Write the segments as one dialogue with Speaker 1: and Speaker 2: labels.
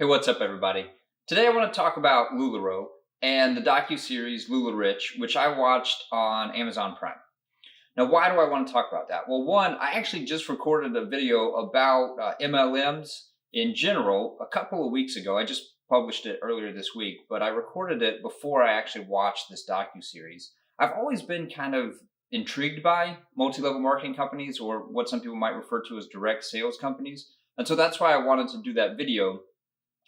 Speaker 1: Hey, what's up, everybody? Today I want to talk about LuLaRoe and the docu-series LuLaRich, which I watched on Amazon Prime. Now, why do I want to talk about that? Well, one, I actually just recorded a video about MLMs in general a couple of weeks ago. I just published it earlier this week, but I recorded it before I actually watched this docu-series. I've always been kind of intrigued by multi-level marketing companies, or what some people might refer to as direct sales companies. And so that's why I wanted to do that video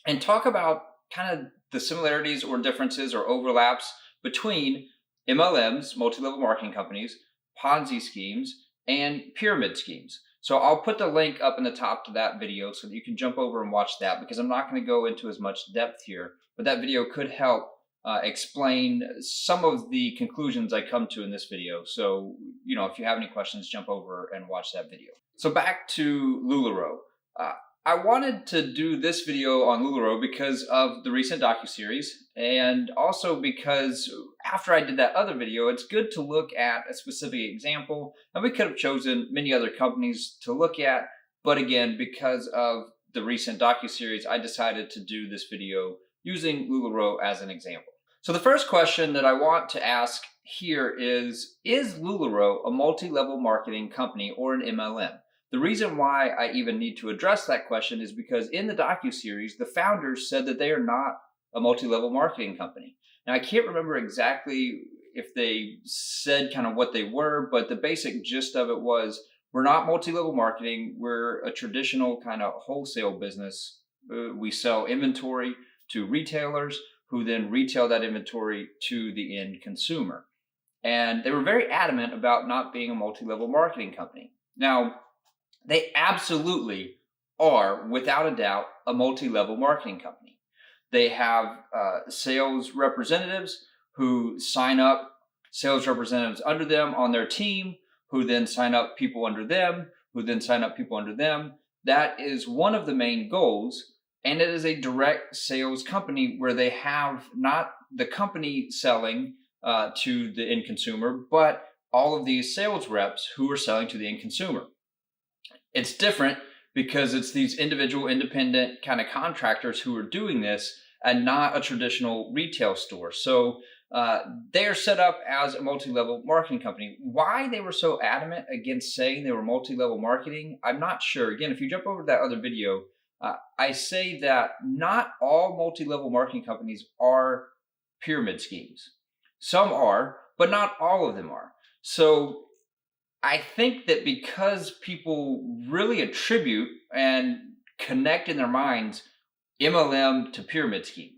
Speaker 1: and talk about kind of the similarities or differences or overlaps between MLMs, multi-level marketing companies, Ponzi schemes, and pyramid schemes. So I'll put the link up in the top to that video so that you can jump over and watch that, because I'm not going to go into as much depth here, but that video could help explain some of the conclusions I come to in this video. So, if you have any questions, jump over and watch that video. So back to LuLaRoe. I wanted to do this video on LuLaRoe because of the recent docuseries, and also because after I did that other video, it's good to look at a specific example, and we could have chosen many other companies to look at, but again, because of the recent docuseries, I decided to do this video using LuLaRoe as an example. So the first question that I want to ask here is LuLaRoe a multi-level marketing company or an MLM? The reason why I even need to address that question is because in the docuseries, the founders said that they are not a multi-level marketing company. Now, I can't remember exactly if they said kind of what they were, but the basic gist of it was, we're not multi-level marketing. We're a traditional kind of wholesale business. We sell inventory to retailers who then retail that inventory to the end consumer. And they were very adamant about not being a multi-level marketing company. Now, they absolutely are, without a doubt, a multi-level marketing company. They have sales representatives who sign up sales representatives under them on their team, who then sign up people under them, who then sign up people under them. That is one of the main goals. And it is a direct sales company where they have not the company selling to the end consumer, but all of these sales reps who are selling to the end consumer. It's different because it's these individual independent kind of contractors who are doing this and not a traditional retail store. So they are set up as a multi-level marketing company. Why they were so adamant against saying they were multi-level marketing, I'm not sure. Again, if you jump over to that other video, I say that not all multi-level marketing companies are pyramid schemes. Some are, but not all of them are. So I think that because people really attribute and connect in their minds MLM to pyramid scheme,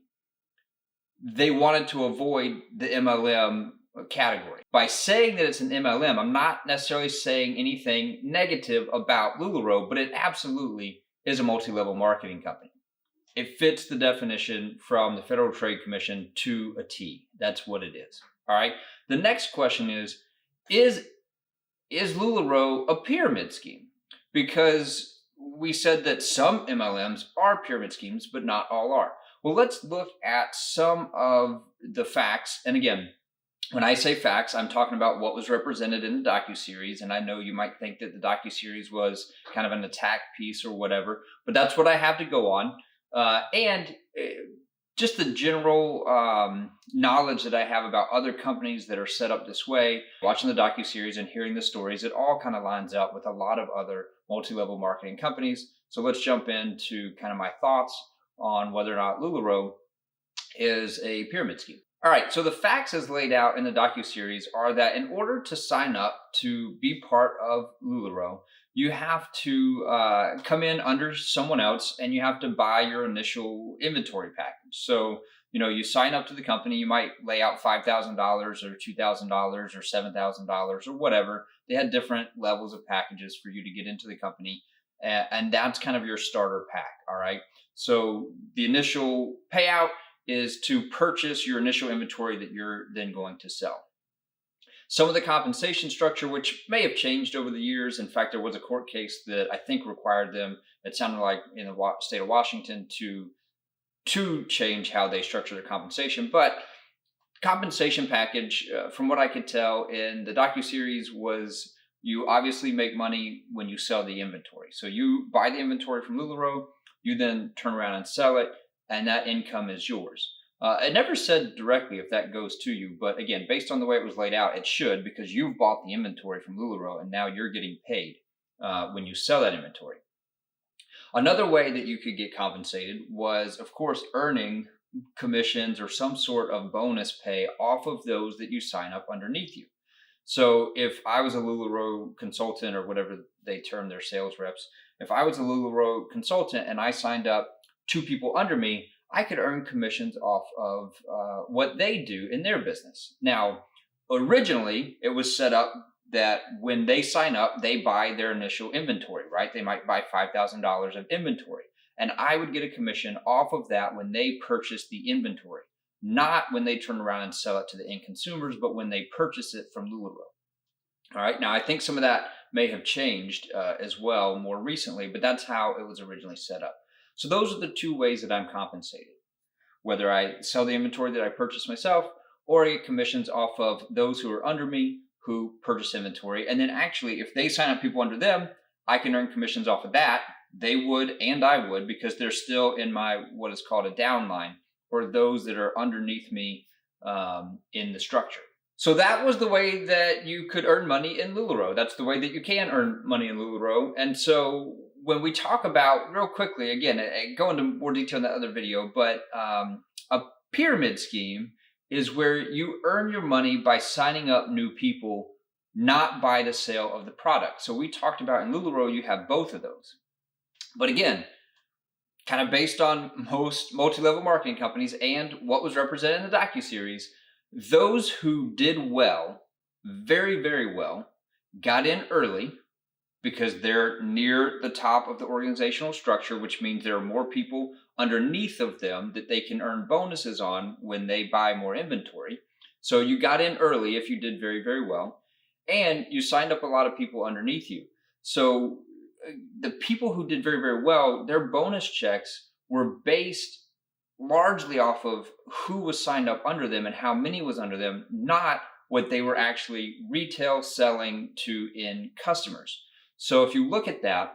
Speaker 1: they wanted to avoid the MLM category. By saying that it's an MLM, I'm not necessarily saying anything negative about LuLaRoe, but it absolutely is a multi-level marketing company. It fits the definition from the Federal Trade Commission to a T. That's what it is. All right. The next question is LuLaRoe a pyramid scheme? Because we said that some MLMs are pyramid schemes, but not all are. Well, let's look at some of the facts. And again, when I say facts, I'm talking about what was represented in the docuseries. And I know you might think that the docuseries was kind of an attack piece or whatever, but that's what I have to go on. Just the general knowledge that I have about other companies that are set up this way, watching the docuseries and hearing the stories, it all kind of lines up with a lot of other multi-level marketing companies. So let's jump into kind of my thoughts on whether or not LuLaRoe is a pyramid scheme. All right, so the facts as laid out in the docuseries are that in order to sign up to be part of LuLaRoe, you have to come in under someone else and you have to buy your initial inventory package. So, you sign up to the company, you might lay out $5,000 or $2,000 or $7,000 or whatever. They had different levels of packages for you to get into the company. And that's kind of your starter pack. All right. So the initial payout is to purchase your initial inventory that you're then going to sell. Some of the compensation structure, which may have changed over the years. In fact, there was a court case that I think required them, it sounded like in the state of Washington, to change how they structure their compensation. But compensation package, from what I could tell in the docuseries, was you obviously make money when you sell the inventory. So you buy the inventory from LuLaRoe, you then turn around and sell it, and that income is yours. It never said directly if that goes to you, but again, based on the way it was laid out, it should, because you've bought the inventory from LuLaRoe and now you're getting paid when you sell that inventory. Another way that you could get compensated was, of course, earning commissions or some sort of bonus pay off of those that you sign up underneath you. So if I was a LuLaRoe consultant, or whatever they term their sales reps, if I was a LuLaRoe consultant and I signed up 2 people under me, I could earn commissions off of what they do in their business. Now, originally, it was set up that when they sign up, they buy their initial inventory, right? They might buy $5,000 of inventory. And I would get a commission off of that when they purchase the inventory, not when they turn around and sell it to the end consumers, but when they purchase it from LuLaRoe. All right. Now, I think some of that may have changed as well more recently, but that's how it was originally set up. So those are the 2 ways that I'm compensated, whether I sell the inventory that I purchased myself, or I get commissions off of those who are under me who purchase inventory. And then actually, if they sign up people under them, I can earn commissions off of that. They would, and I would, because they're still in my what is called a downline, or those that are underneath me in the structure. So that was the way that you could earn money in LuLaRoe. That's the way that you can earn money in LuLaRoe. And so when we talk about, real quickly, again, go into more detail in that other video, but a pyramid scheme is where you earn your money by signing up new people, not by the sale of the product. So we talked about in LuLaRoe, you have both of those. But again, kind of based on most multi-level marketing companies and what was represented in the docuseries, those who did well, very, very well, got in early because they're near the top of the organizational structure, which means there are more people underneath of them that they can earn bonuses on when they buy more inventory. So you got in early if you did very, very well, and you signed up a lot of people underneath you. So the people who did very, very well, their bonus checks were based largely off of who was signed up under them and how many was under them, not what they were actually retail selling to end customers. So if you look at that,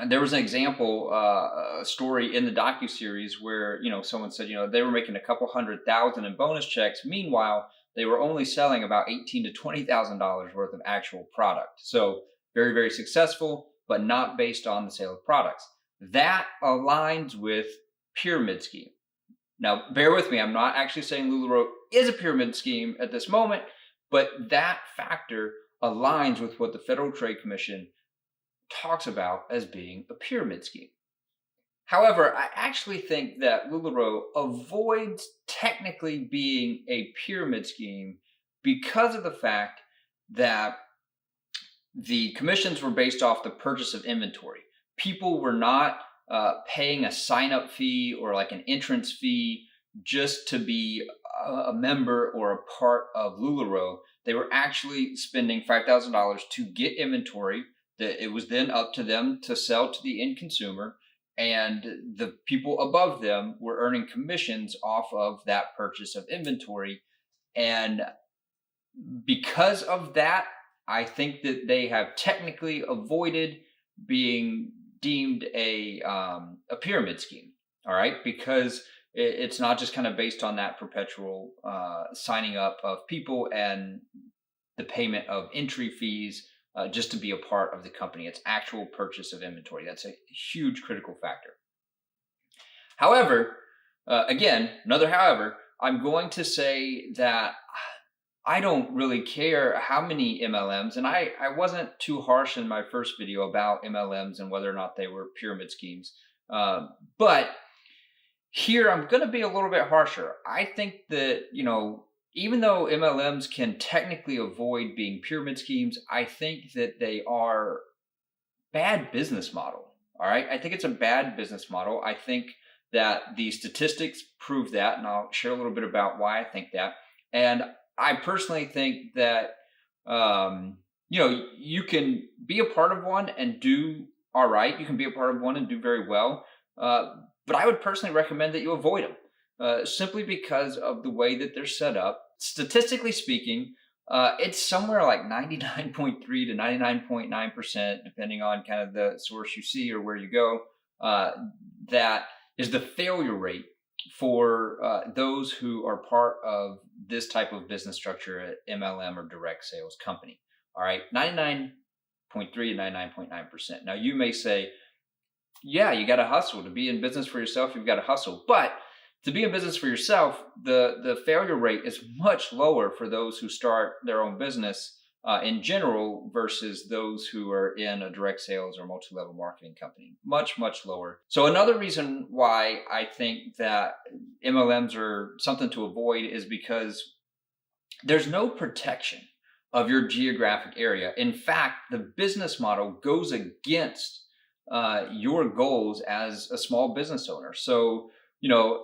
Speaker 1: there was an example, a story in the docuseries where, someone said, they were making a couple $100,000 in bonus checks. Meanwhile, they were only selling about $18,000 to $20,000 worth of actual product. So very, very successful, but not based on the sale of products. That aligns with pyramid scheme. Now, bear with me. I'm not actually saying LuLaRoe is a pyramid scheme at this moment, but that factor aligns with what the Federal Trade Commission talks about as being a pyramid scheme. However, I actually think that LuLaRoe avoids technically being a pyramid scheme because of the fact that the commissions were based off the purchase of inventory. People were not paying a sign-up fee or like an entrance fee just to be a member or a part of LuLaRoe. They were actually spending $5,000 to get inventory that it was then up to them to sell to the end consumer, and the people above them were earning commissions off of that purchase of inventory. And because of that, I think that they have technically avoided being deemed a pyramid scheme. All right, because it's not just kind of based on that perpetual signing up of people and the payment of entry fees just to be a part of the company. It's actual purchase of inventory. That's a huge critical factor. However, again, another however, I'm going to say that I don't really care how many MLMs, and I wasn't too harsh in my first video about MLMs and whether or not they were pyramid schemes. But here I'm going to be a little bit harsher. I think that, even though MLMs can technically avoid being pyramid schemes, I think that they are bad business model. All right. I think it's a bad business model. I think that the statistics prove that, and I'll share a little bit about why I think that. And I personally think that, you can be a part of one and do all right. You can be a part of one and do very well. But I would personally recommend that you avoid them simply because of the way that they're set up. Statistically speaking, it's somewhere like 99.3 to 99.9%, depending on kind of the source you see or where you go, that is the failure rate for those who are part of this type of business structure at MLM or direct sales company. All right, 99.3 and 99.9%. Now you may say, yeah, you got to hustle to be in business for yourself. You've got to hustle, but to be in business for yourself, the failure rate is much lower for those who start their own business in general versus those who are in a direct sales or multi-level marketing company. Much lower. So another reason why I think that MLMs are something to avoid is because there's no protection of your geographic area. In fact, the business model goes against your goals as a small business owner. So,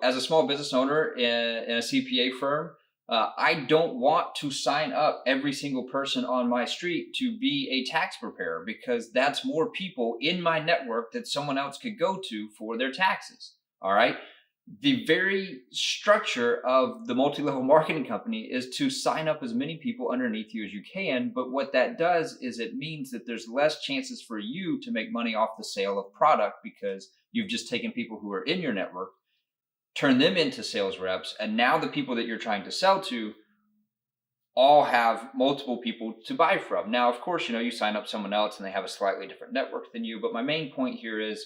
Speaker 1: as a small business owner in a CPA firm, I don't want to sign up every single person on my street to be a tax preparer, because that's more people in my network that someone else could go to for their taxes. All right. The very structure of the multi-level marketing company is to sign up as many people underneath you as you can. But what that does is it means that there's less chances for you to make money off the sale of product, because you've just taken people who are in your network, turn them into sales reps, and now the people that you're trying to sell to all have multiple people to buy from. Now, of course, you sign up someone else and they have a slightly different network than you, but my main point here is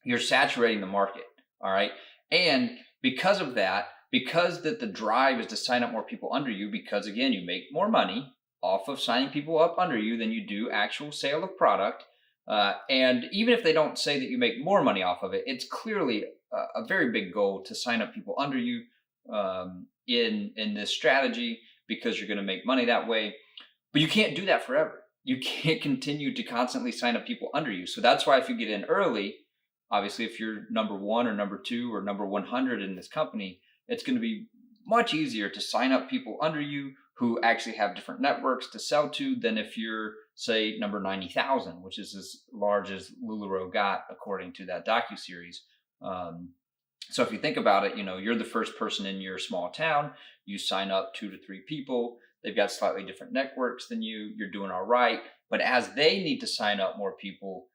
Speaker 1: you're saturating the market. All right. And because of that, because that the drive is to sign up more people under you, because again, you make more money off of signing people up under you than you do actual sale of product. And even if they don't say that you make more money off of it, it's clearly a very big goal to sign up people under you in this strategy, because you're going to make money that way. But you can't do that forever. You can't continue to constantly sign up people under you. So that's why if you get in early, obviously, if you're number 1 or number 2 or number 100 in this company, it's going to be much easier to sign up people under you who actually have different networks to sell to than if you're, say, number 90,000, which is as large as LuLaRoe got according to that docuseries. So if you think about it, you're the first person in your small town. You sign up 2 to 3 people. They've got slightly different networks than you. You're doing all right. But as they need to sign up more people,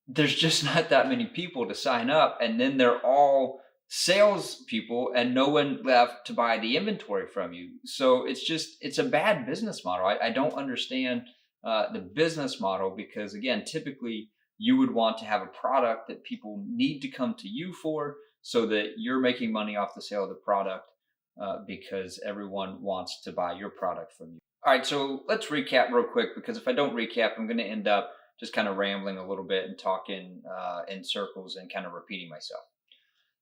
Speaker 1: there's just not that many people to sign up. And then they're all sales people and no one left to buy the inventory from you. So it's a bad business model. I don't understand the business model, because again, typically you would want to have a product that people need to come to you for, so that you're making money off the sale of the product because everyone wants to buy your product from you. All right, so let's recap real quick, because if I don't recap, I'm going to end up just kind of rambling a little bit and talking in circles and kind of repeating myself.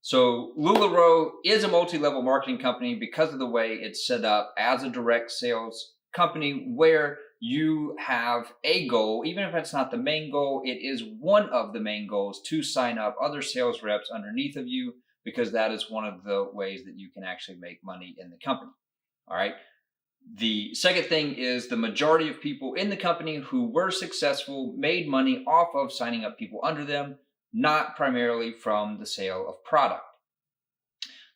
Speaker 1: So LuLaRoe is a multi-level marketing company because of the way it's set up as a direct sales company, where you have a goal. Even if it's not the main goal, it is one of the main goals to sign up other sales reps underneath of you, because that is one of the ways that you can actually make money in the company. All right. The second thing is the majority of people in the company who were successful made money off of signing up people under them, not primarily from the sale of product.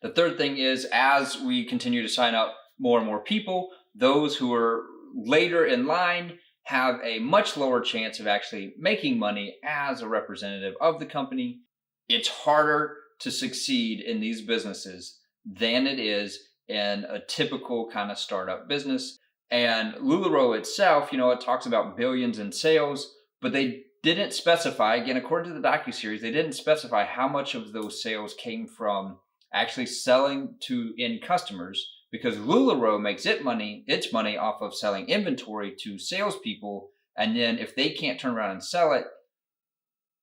Speaker 1: The third thing is, as we continue to sign up more and more people, those who are later in line have a much lower chance of actually making money as a representative of the company. It's harder to succeed in these businesses than it is in a typical kind of startup business. And LuLaRoe itself, it talks about billions in sales, but they didn't specify, again, according to the docuseries, they didn't specify how much of those sales came from actually selling to end customers, because LuLaRoe makes its money off of selling inventory to salespeople. And then if they can't turn around and sell it,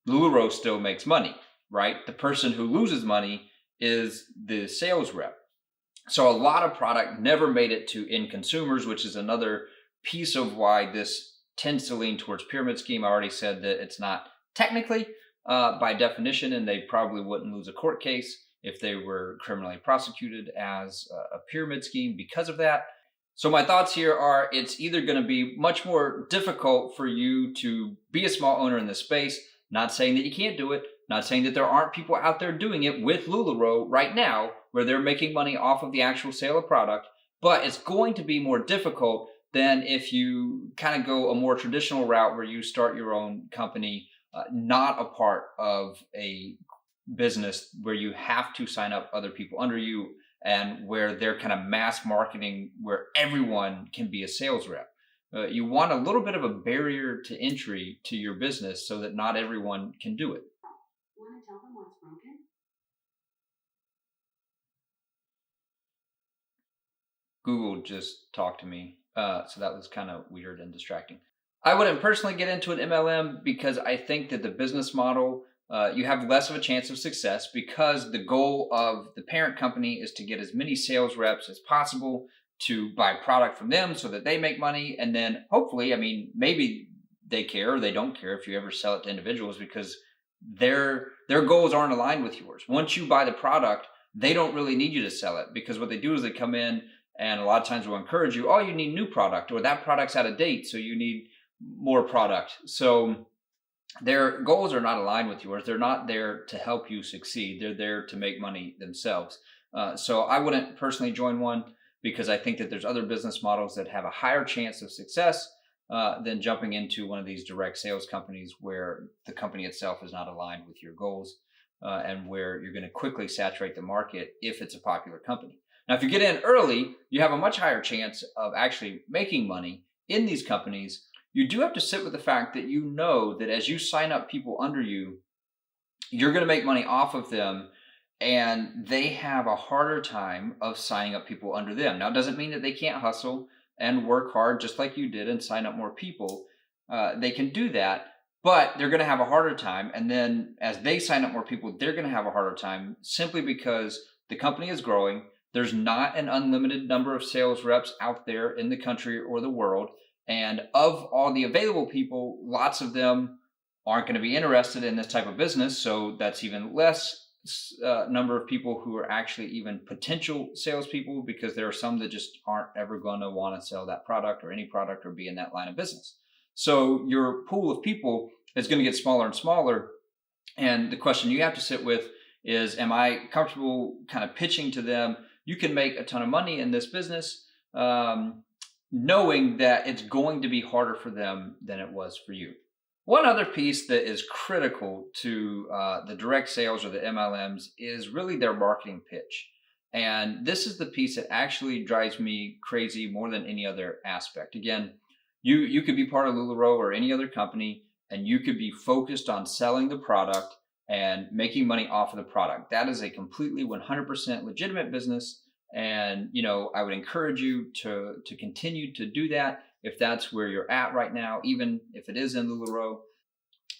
Speaker 1: LuLaRoe still makes money, right? The person who loses money is the sales rep. So a lot of product never made it to end consumers, which is another piece of why this tends to lean towards pyramid scheme. I already said that it's not technically by definition, and they probably wouldn't lose a court case if they were criminally prosecuted as a pyramid scheme because of that. So my thoughts here are, it's either going to be much more difficult for you to be a small owner in this space. Not saying that you can't do it, not saying that there aren't people out there doing it with LuLaRoe right now, where they're making money off of the actual sale of product, but it's going to be more difficult than if you kind of go a more traditional route where you start your own company, not a part of a business where you have to sign up other people under you, and where they're kind of mass marketing where everyone can be a sales rep. You want a little bit of a barrier to entry to your business so that not everyone can do it.
Speaker 2: Want to tell them what's broken?
Speaker 1: Google just talked to me. So that was kind of weird and distracting. I wouldn't personally get into an MLM because I think that the business model, you have less of a chance of success because the goal of the parent company is to get as many sales reps as possible to buy product from them so that they make money. And then hopefully, I mean, maybe they care or they don't care if you ever sell it to individuals because their goals aren't aligned with yours. Once you buy the product, they don't really need you to sell it because what they do is they come in and a lot of times will encourage you, oh, you need new product or that product's out of date. So you need more product. So their goals are not aligned with yours. They're not there to help you succeed. They're there to make money themselves. So I wouldn't personally join one because I think that there's other business models that have a higher chance of success than jumping into one of these direct sales companies where the company itself is not aligned with your goals and where you're going to quickly saturate the market if it's a popular company. Now, if you get in early, you have a much higher chance of actually making money in these companies. You do have to sit with the fact that you know that as you sign up people under you, you're going to make money off of them, and they have a harder time of signing up people under them. Now, it doesn't mean that they can't hustle and work hard just like you did and sign up more people. They can do that, but they're going to have a harder time. And then as they sign up more people, they're going to have a harder time simply because the company is growing. There's not an unlimited number of sales reps out there in the country or the world. And of all the available people, lots of them aren't going to be interested in this type of business. So that's even less number of people who are actually even potential salespeople because there are some that just aren't ever going to want to sell that product or any product or be in that line of business. So your pool of people is going to get smaller and smaller. And the question you have to sit with is, am I comfortable kind of pitching to them? You can make a ton of money in this business, knowing that it's going to be harder for them than it was for you. One other piece that is critical to the direct sales or the MLMs is really their marketing pitch. And this is the piece that actually drives me crazy more than any other aspect. Again, you could be part of LuLaRoe or any other company, and you could be focused on selling the product and making money off of the product. That is a completely 100% legitimate business. And, I would encourage you to continue to do that if that's where you're at right now, even if it is in LuLaRoe.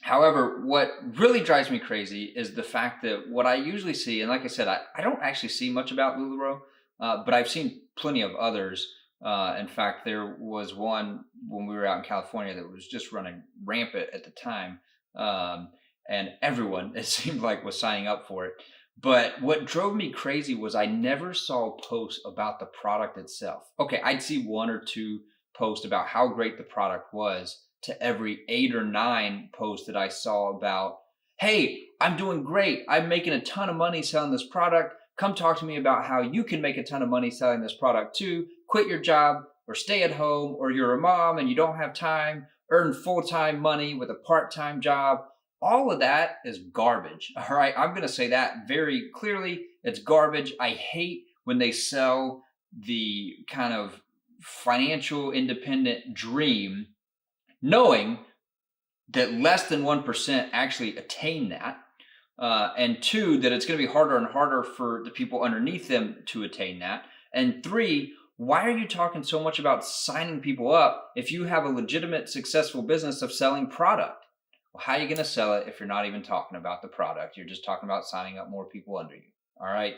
Speaker 1: However, what really drives me crazy is the fact that what I usually see, and like I said, I don't actually see much about LuLaRoe, but I've seen plenty of others. In fact, there was one when we were out in California that was just running rampant at the time. And everyone, it seemed like, was signing up for it. But what drove me crazy was I never saw posts about the product itself. Okay, I'd see one or two posts about how great the product was to every 8 or 9 posts that I saw about, hey, I'm doing great. I'm making a ton of money selling this product. Come talk to me about how you can make a ton of money selling this product too. Quit your job or stay at home, or you're a mom and you don't have time, earn full-time money with a part-time job. All of that is garbage. All right. I'm going to say that very clearly. It's garbage. I hate when they sell the kind of financial independent dream, knowing that less than 1% actually attain that. And 2, that it's going to be harder and harder for the people underneath them to attain that. And 3, why are you talking so much about signing people up if you have a legitimate, successful business of selling product? Well, how are you going to sell it if you're not even talking about the product? You're just talking about signing up more people under you. All right.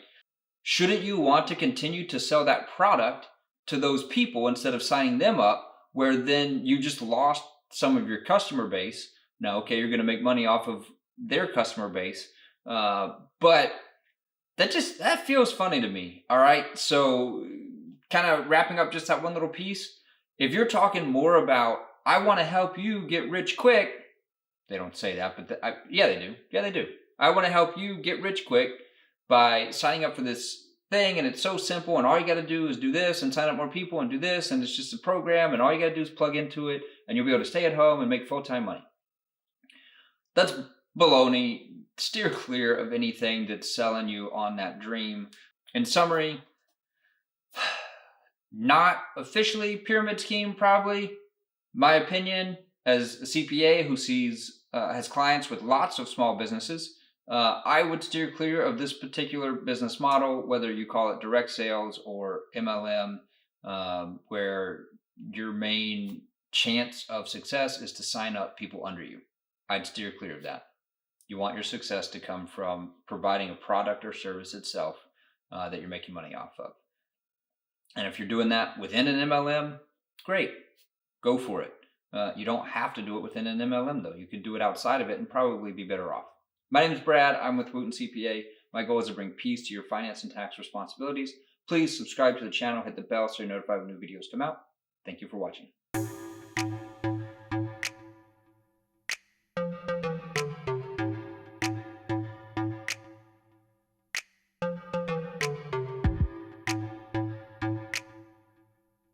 Speaker 1: Shouldn't you want to continue to sell that product to those people instead of signing them up, where then you just lost some of your customer base? Now, okay, you're going to make money off of their customer base. But that feels funny to me. All right. So kind of wrapping up just that one little piece. If you're talking more about, I want to help you get rich quick. They don't say that, but yeah, they do. Yeah, they do. I want to help you get rich quick by signing up for this thing, and it's so simple, and all you got to do is do this and sign up more people and do this, and it's just a program, and all you got to do is plug into it, and you'll be able to stay at home and make full-time money. That's baloney. steer clear of anything that's selling you on that dream. In summary, not officially pyramid scheme, probably. My opinion, as a CPA who has clients with lots of small businesses, I would steer clear of this particular business model, whether you call it direct sales or MLM, where your main chance of success is to sign up people under you. I'd steer clear of that. You want your success to come from providing a product or service itself that you're making money off of. And if you're doing that within an MLM, great, go for it. You don't have to do it within an MLM, though. You can do it outside of it and probably be better off. My name is Brad. I'm with Wooten CPA. My goal is to bring peace to your finance and tax responsibilities. Please subscribe to the channel, hit the bell so you're notified when new videos come out. Thank you for watching.